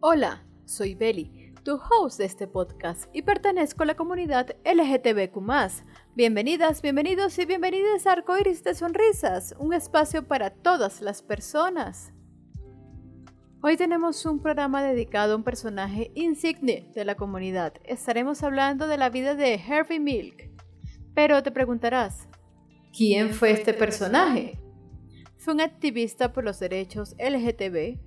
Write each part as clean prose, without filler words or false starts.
Hola, soy Beli, tu host de este podcast y pertenezco a la comunidad LGTBQ+. Bienvenidas, bienvenidos y bienvenidas a Arcoiris de Sonrisas, un espacio para todas las personas. Hoy tenemos un programa dedicado a un personaje insigne de la comunidad. Estaremos hablando de la vida de Harvey Milk. Pero te preguntarás, ¿quién fue este personaje? Fue un activista por los derechos LGTB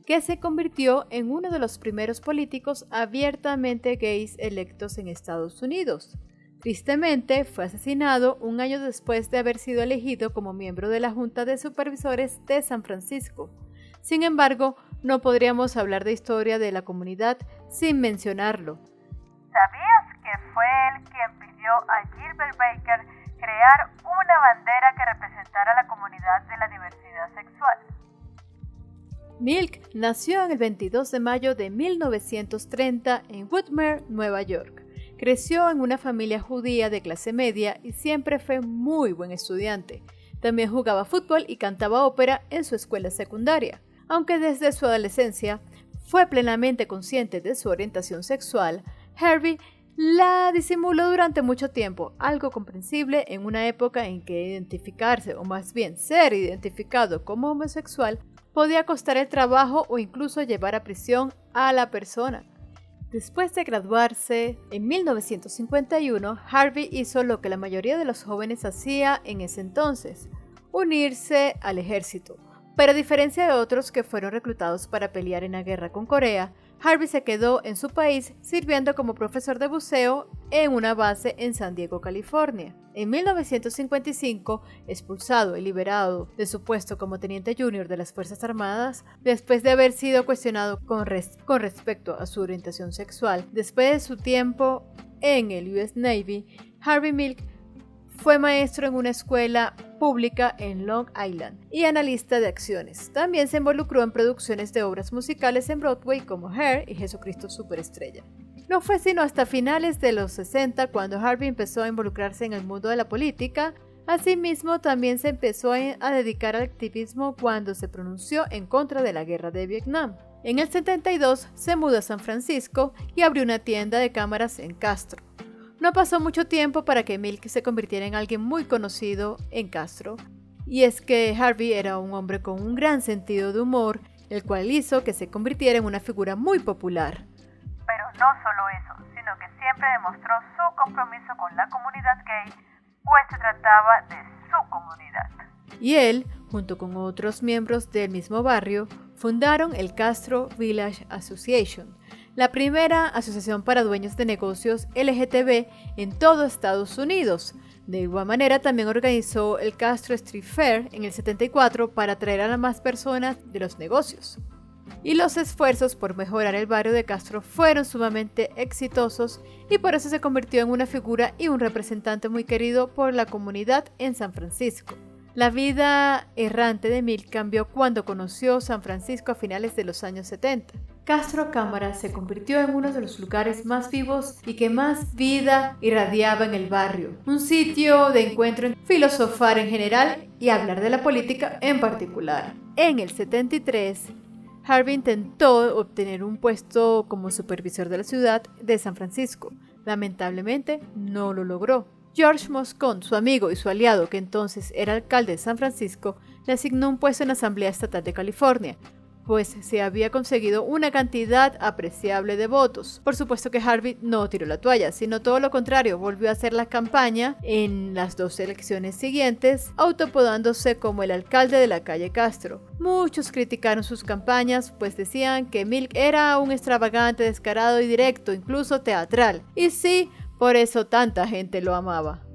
que se convirtió en uno de los primeros políticos abiertamente gays electos en Estados Unidos. Tristemente, fue asesinado un año después de haber sido elegido como miembro de la Junta de Supervisores de San Francisco. Sin embargo, no podríamos hablar de historia de la comunidad sin mencionarlo. ¿Sabías que fue él quien pidió a Gilbert Baker crear una bandera que representara a la comunidad de la diversidad sexual? Milk nació en el 22 de mayo de 1930 en Woodmere, Nueva York. Creció en una familia judía de clase media y siempre fue muy buen estudiante. También jugaba fútbol y cantaba ópera en su escuela secundaria. Aunque desde su adolescencia fue plenamente consciente de su orientación sexual, Harvey la disimuló durante mucho tiempo, algo comprensible en una época en que identificarse, o más bien ser identificado como homosexual, podía costar el trabajo o incluso llevar a prisión a la persona. Después de graduarse, en 1951, Harvey hizo lo que la mayoría de los jóvenes hacía en ese entonces, unirse al ejército. Pero a diferencia de otros que fueron reclutados para pelear en la guerra con Corea, Harvey se quedó en su país sirviendo como profesor de buceo en una base en San Diego, California. En 1955, expulsado y liberado de su puesto como teniente junior de las Fuerzas Armadas, después de haber sido cuestionado con respecto a su orientación sexual, después de su tiempo en el US Navy, Harvey Milk fue maestro en una escuela pública en Long Island y analista de acciones. También se involucró en producciones de obras musicales en Broadway como Hair y Jesucristo Superestrella. No fue sino hasta finales de los 60 cuando Harvey empezó a involucrarse en el mundo de la política. Asimismo, también se empezó a dedicar al activismo cuando se pronunció en contra de la guerra de Vietnam. En el 72 se mudó a San Francisco y abrió una tienda de cámaras en Castro. No pasó mucho tiempo para que Milk se convirtiera en alguien muy conocido en Castro, y es que Harvey era un hombre con un gran sentido de humor, el cual hizo que se convirtiera en una figura muy popular. Pero no solo eso, sino que siempre demostró su compromiso con la comunidad gay, pues se trataba de su comunidad. Y él, junto con otros miembros del mismo barrio, fundaron el Castro Village Association, la primera asociación para dueños de negocios LGTB en todo Estados Unidos. De igual manera, también organizó el Castro Street Fair en el 74 para atraer a más personas de los negocios. Y los esfuerzos por mejorar el barrio de Castro fueron sumamente exitosos y por eso se convirtió en una figura y un representante muy querido por la comunidad en San Francisco. La vida errante de Milk cambió cuando conoció San Francisco a finales de los años 70. Castro Cámara se convirtió en uno de los lugares más vivos y que más vida irradiaba en el barrio. Un sitio de encuentro en filosofar en general y hablar de la política en particular. En el 73, Harvey intentó obtener un puesto como supervisor de la ciudad de San Francisco. Lamentablemente, no lo logró. George Moscone, su amigo y su aliado, que entonces era alcalde de San Francisco, le asignó un puesto en la Asamblea Estatal de California, pues se había conseguido una cantidad apreciable de votos. Por supuesto que Harvey no tiró la toalla, sino todo lo contrario, volvió a hacer la campaña en las dos elecciones siguientes, autopodándose como el alcalde de la calle Castro. Muchos criticaron sus campañas, pues decían que Milk era un extravagante, descarado y directo, incluso teatral. Y sí, por eso tanta gente lo amaba.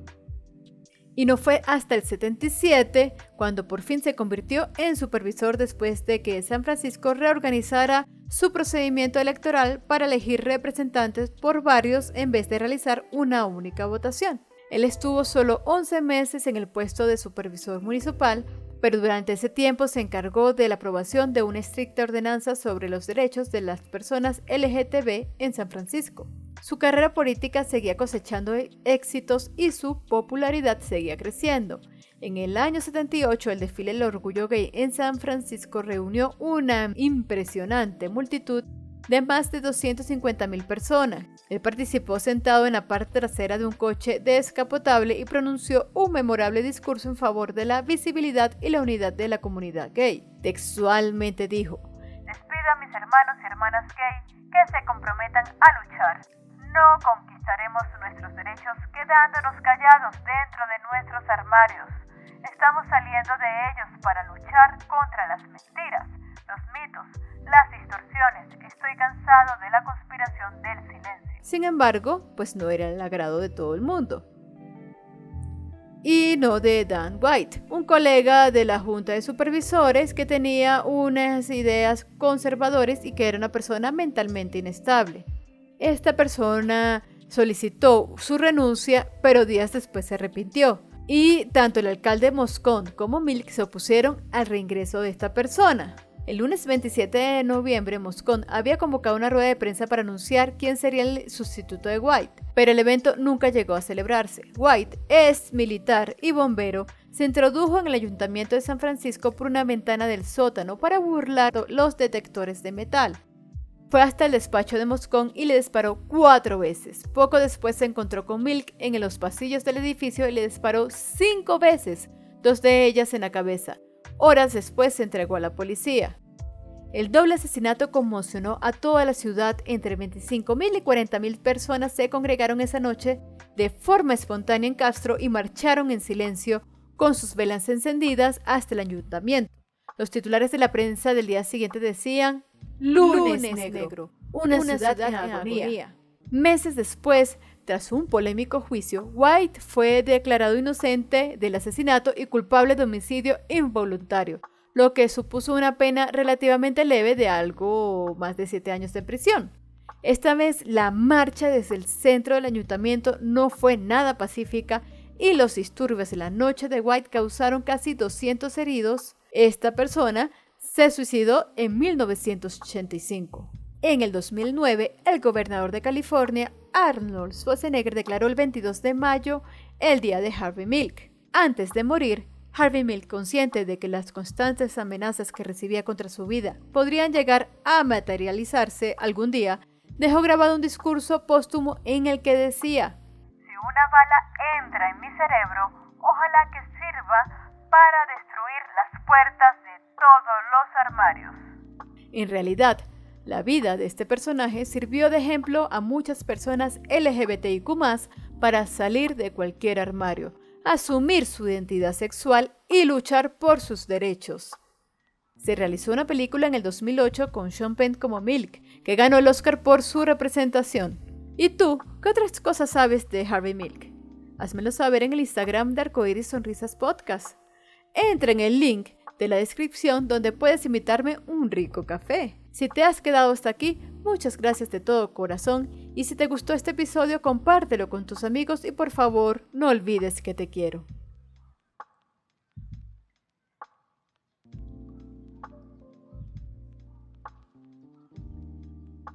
Y no fue hasta el 77 cuando por fin se convirtió en supervisor después de que San Francisco reorganizara su procedimiento electoral para elegir representantes por barrios en vez de realizar una única votación. Él estuvo solo 11 meses en el puesto de supervisor municipal, pero durante ese tiempo se encargó de la aprobación de una estricta ordenanza sobre los derechos de las personas LGTB en San Francisco. Su carrera política seguía cosechando éxitos y su popularidad seguía creciendo. En el año 78, el desfile del orgullo gay en San Francisco reunió una impresionante multitud de más de 250,000 personas. Él participó sentado en la parte trasera de un coche descapotable y pronunció un memorable discurso en favor de la visibilidad y la unidad de la comunidad gay. Textualmente dijo: "Les pido a mis hermanos y hermanas gay que se comprometan a luchar. No conquistaremos nuestros derechos quedándonos callados dentro de nuestros armarios. Estamos saliendo de ellos para luchar contra las mentiras, los mitos, las distorsiones. Estoy cansado de la conspiración del silencio". Sin embargo, pues no era el agrado de todo el mundo. Y no de Dan White, un colega de la junta de supervisores que tenía unas ideas conservadoras y que era una persona mentalmente inestable. Esta persona solicitó su renuncia, pero días después se arrepintió. Y tanto el alcalde Moscone como Milk se opusieron al reingreso de esta persona. El lunes 27 de noviembre, Moscone había convocado una rueda de prensa para anunciar quién sería el sustituto de White, pero el evento nunca llegó a celebrarse. White, ex militar y bombero, se introdujo en el ayuntamiento de San Francisco por una ventana del sótano para burlar los detectores de metal. Fue hasta el despacho de Moscone y le disparó 4 veces. Poco después se encontró con Milk en los pasillos del edificio y le disparó 5 veces, 2 de ellas en la cabeza. Horas después se entregó a la policía. El doble asesinato conmocionó a toda la ciudad. Entre 25,000 y 40,000 personas se congregaron esa noche de forma espontánea en Castro y marcharon en silencio con sus velas encendidas hasta el ayuntamiento. Los titulares de la prensa del día siguiente decían: Lunes negro, una ciudad en agonía. Meses después, tras un polémico juicio, White fue declarado inocente del asesinato y culpable de homicidio involuntario, lo que supuso una pena relativamente leve de algo más de 7 años de prisión. Esta vez, la marcha desde el centro del ayuntamiento no fue nada pacífica y los disturbios de la noche de White causaron casi 200 heridos. Esta persona se suicidó en 1985. En el 2009, el gobernador de California, Arnold Schwarzenegger, declaró el 22 de mayo el día de Harvey Milk. Antes de morir, Harvey Milk, consciente de que las constantes amenazas que recibía contra su vida podrían llegar a materializarse algún día, dejó grabado un discurso póstumo en el que decía: "Si una bala entra en mi cerebro, ojalá que sirva para destruir las puertas de todos los armarios". En realidad, la vida de este personaje sirvió de ejemplo a muchas personas LGBTIQ+, para salir de cualquier armario, asumir su identidad sexual y luchar por sus derechos. Se realizó una película en el 2008 con Sean Penn como Milk, que ganó el Oscar por su representación. ¿Y tú, qué otras cosas sabes de Harvey Milk? Házmelo saber en el Instagram de Arcoiris Sonrisas Podcast. Entra en el link de la descripción donde puedes invitarme un rico café. Si te has quedado hasta aquí, muchas gracias de todo corazón, y si te gustó este episodio, compártelo con tus amigos y por favor, no olvides que te quiero.